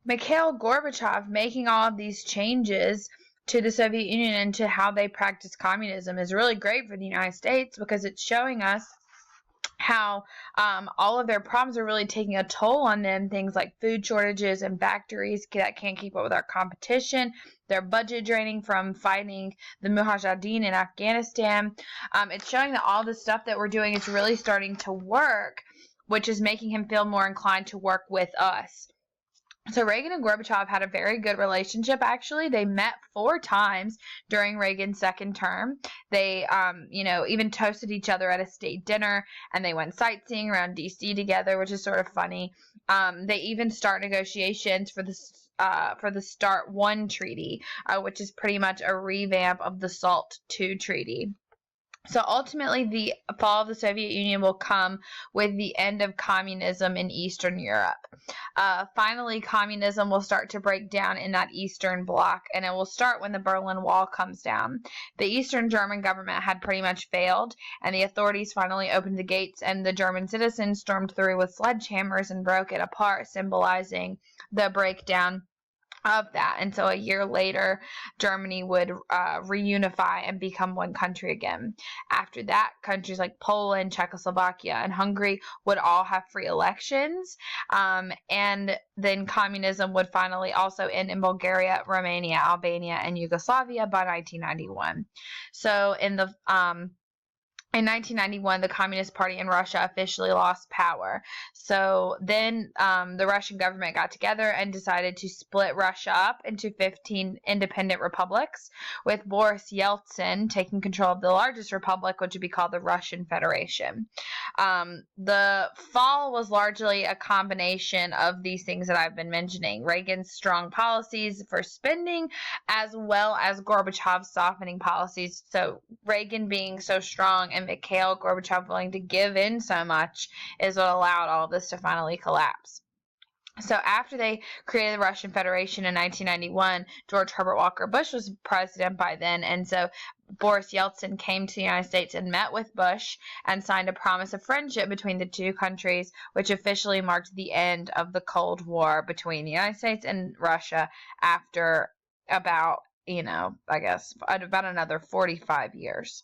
Mikhail Gorbachev making all of these changes to the Soviet Union and to how they practice communism is really great for the United States, because it's showing us how all of their problems are really taking a toll on them. Things like food shortages and factories that can't keep up with our competition, their budget draining from fighting the Mujahideen in Afghanistan. It's showing that all the stuff that we're doing is really starting to work, which is making him feel more inclined to work with us. So Reagan and Gorbachev had a very good relationship, actually. They met 4 times during Reagan's second term. They, even toasted each other at a state dinner, and they went sightseeing around D.C. together, which is sort of funny. They even start negotiations for the START 1 treaty, which is pretty much a revamp of the SALT II treaty. So ultimately, the fall of the Soviet Union will come with the end of communism in Eastern Europe. Finally, communism will start to break down in that Eastern Bloc, and it will start when the Berlin Wall comes down. The Eastern German government had pretty much failed, and the authorities finally opened the gates, and the German citizens stormed through with sledgehammers and broke it apart, symbolizing the breakdown of that. And so a year later, Germany would reunify and become one country again. After that, countries like Poland, Czechoslovakia, and Hungary would all have free elections. And then communism would finally also end in Bulgaria, Romania, Albania, and Yugoslavia by 1991. So in 1991, the Communist Party in Russia officially lost power. So then the Russian government got together and decided to split Russia up into 15 independent republics, with Boris Yeltsin taking control of the largest republic, which would be called the Russian Federation. The fall was largely a combination of these things that I've been mentioning: Reagan's strong policies for spending, as well as Gorbachev's softening policies. So Reagan being so strong and Mikhail Gorbachev willing to give in so much is what allowed all of this to finally collapse. So after they created the Russian Federation in 1991, George Herbert Walker Bush was president by then, and so Boris Yeltsin came to the United States and met with Bush and signed a promise of friendship between the two countries, which officially marked the end of the Cold War between the United States and Russia after about, about another 45 years.